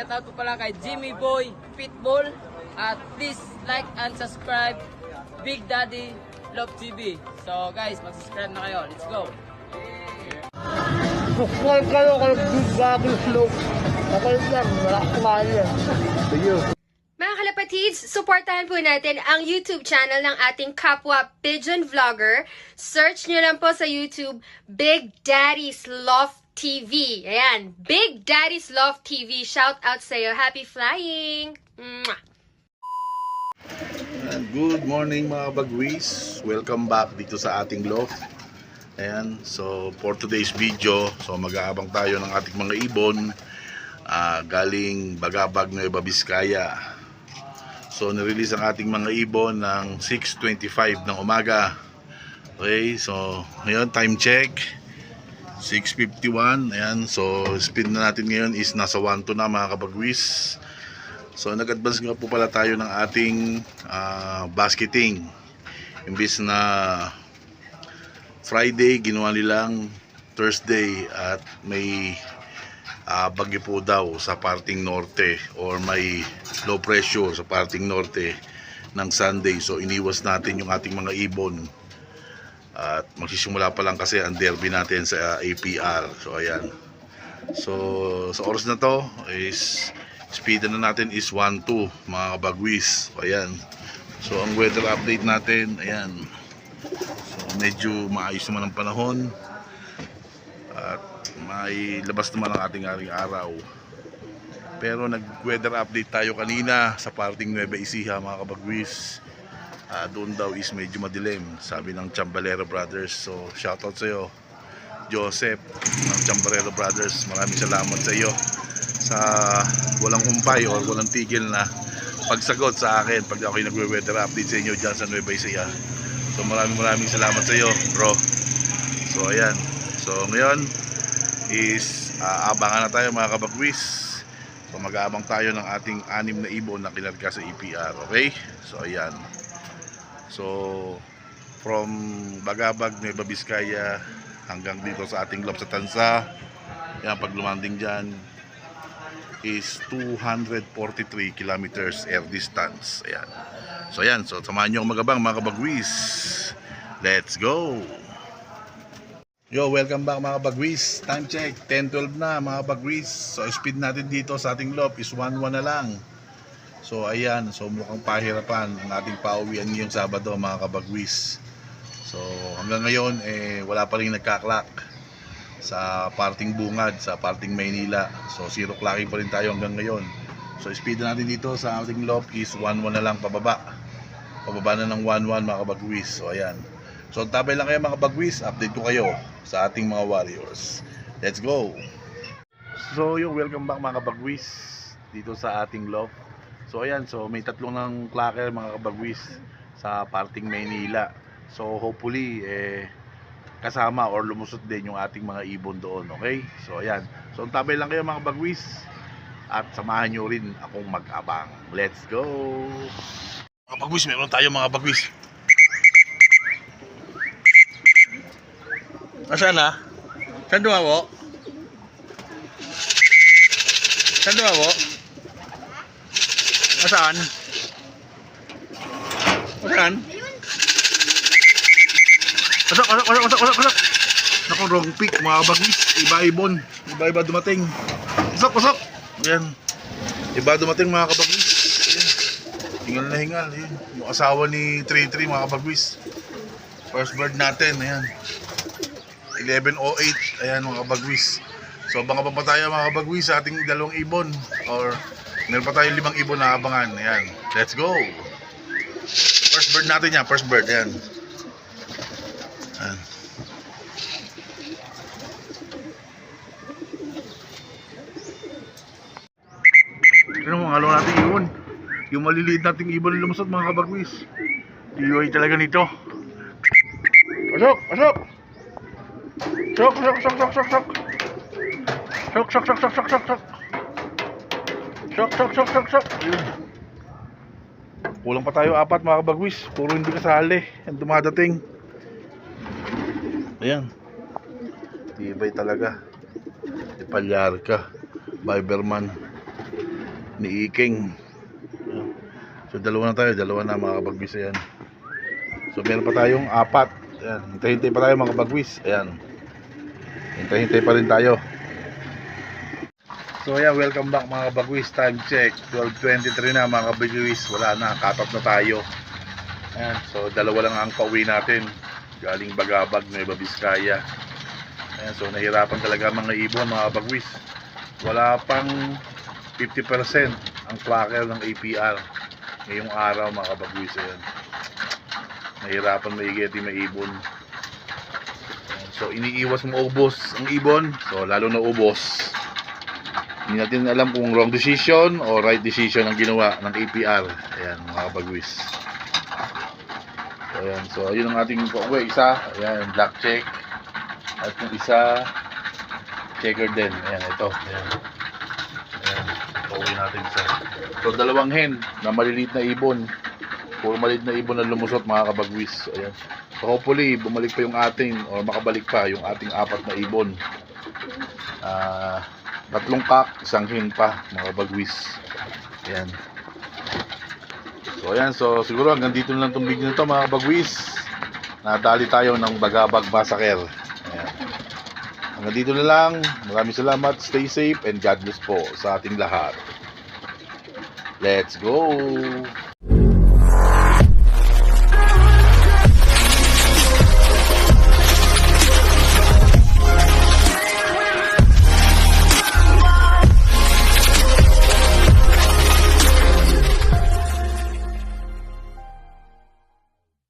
shoutout po pala kay Jimmy Boy Pitbull. At please like and subscribe Big Daddy Love TV. So guys, mag-subscribe na kayo. Let's go! Subscribe kayo kay Big Daddy Love. Okay lang, wala kumain yan. Sige. Mga kalapatids, supportahan po natin ang YouTube channel ng ating kapwa Pigeon Vlogger. Search nyo lang po sa YouTube, Big Daddy's Love TV. Ayan, Big Daddy's Love TV. Shout out sa'yo. Happy flying! Mwah! Good morning mga bagwis. Welcome back dito sa ating loft. Ayan, so for today's video, so mag-aabang tayo ng ating mga ibon galing Bagabag, Nueva Vizcaya. So nirelease ang ating mga ibon ng 6:25 ng umaga. Okay, so ngayon time check 6:51. Ayan, so speed na natin ngayon is nasa 1-2 na mga kabagwis. So nag-advance nga po pala tayo ng ating basketing. Imbis na Friday, ginawa nilang Thursday at may bagyo po daw sa parting norte or may low pressure sa parting norte ng Sunday. So iniwas natin yung ating mga ibon at magsisimula pa lang kasi ang derby natin sa APR. So ayan, so sa oras na to is speed na natin is 1-2 mga kabagwis. So ayan, so ang weather update natin, ayan, so medyo maayos naman ang panahon at may labas naman ang ating araw. Pero nag-weather update tayo kanina sa parting Nueva Ecija mga kabagwis. Doon daw is medyo madilim, sabi ng Chambalero Brothers. So shoutout sa iyo Joseph ng Chambalero Brothers. Maraming salamat sa iyo sa walang humpay or walang tigil na pagsagot sa akin pag ako'y nagwe-weather update sa inyo dyan sa Nueva Ecija. So maraming salamat sa iyo bro. So ayan, so ngayon is abangan na tayo mga kabagwis. So mag-aabang tayo ng ating 6 na ibon na kinarga sa EPR. Okay, so ayan, so from Bagabag, Nueva Vizcaya hanggang dito sa ating loft sa Tansa, yan, pag lumanding dyan is 243 kilometers air distance. Ayan, so ayan, so samahan nyo magabang mga kabagwis. Let's go! Yo, welcome back mga kabagwis. Time check 10:12 na mga kabagwis. So speed natin dito sa ating loft is 1-1 na lang. So ayan, so mukhang pahirapan ang ating pauwian ngayong Sabado mga kabagwis. So hanggang ngayon wala pa rin nagkaklak sa parting Bungad, sa parting Maynila. So 0 clacking pa rin tayo hanggang ngayon. So speed natin dito sa ating loft is 1-1 na lang pababa. Pababa na ng 1-1 mga kabagwis. So ayan, so tabay lang kayo mga kabagwis. Update ko kayo sa ating mga warriors. Let's go! So yung welcome back mga kabagwis dito sa ating loft. So ayan, so may tatlong ng clacker mga kabagwis sa parting Maynila. So hopefully kasama or lumusot din yung ating mga ibon doon. Okay, so ayan, so tabay lang kayo mga kabagwis at samahan nyo rin akong mag-abang. Let's go mga kabagwis. Meron tayo mga kabagwis. Nasaan na? Saan dumawo? Saan dumawo? Nasaan? Nasaan? Pasok! Naku, wrong pick mga kabagwis. Iba-ibon, iba-iba dumating. Pasok! Ayan, iba dumating mga kabagwis. Ayan, hingal na hingal. Ayan, yung asawa ni 3-3 mga kabagwis. First bird natin, ayan, 11:08. Ayan mga kabagwis. So abangan pa tayo mga kabagwis sa ating dalawang ibon, or meron pa tayong 5 ibon na abangan. Ayan, let's go. First bird natin yan, first bird. Ayan, ayan. Ano mga halo natin ibon, yung maliliit nating ibon na lumusot mga kabagwis. Iyoy talaga nito. Pasok! Sok. Kulang pa tayo 4 mga kabagwis. Puro hindi kasali ang dumadating. Ayan, tibay talaga. Ipalyar ka, Viberman. ni Iking. So dalawa na tayo, dalawa na mga kabagwis. Ayan. So meron pa tayong 4. Ayan, hintay-hintay pa tayo mga kabagwis. Ayan. Hintay-hintay pa rin tayo. So ayan, welcome back mga kabagwis. Time check, 12:23 na mga kabagwis. Wala na, cut-off na tayo. Ayan, so dalawa lang ang pauwi natin. Galing Bagabag, Nueva Vizcaya. Ayan, so nahirapan talaga mga ibon mga kabagwis. Wala pang 50% ang clacker ng APR ngayong araw mga kabagwis. Ayan. Nahirapan maigit yung maibon. Ayan, so iniiwas mo ubos ang ibon. So lalo na ubos. Hindi natin alam kung wrong decision o right decision ang ginawa ng APR. Ayan mga kabagwis. So ayan, so yun ang ating pauwi. Isa, ayan, black check. At yung isa, checker din. Ayan, ito. Ayan. Ayan, pauwi natin isa. So dalawang hen na maliliit na ibon. Puro maliit na ibon na lumusot mga kabagwis. Ayan. So hopefully bumalik pa yung ating or makabalik pa yung ating 4 na ibon. 3 kak, isang hen pa mga kabagwis. Ayan. So ayan, so siguro hanggang dito na lang itong video nito mga kabagwis. Nadali tayo ng Bagabag Massacre. Ayan. Hanggang dito na lang. Maraming salamat. Stay safe and God bless po sa ating lahat. Let's go!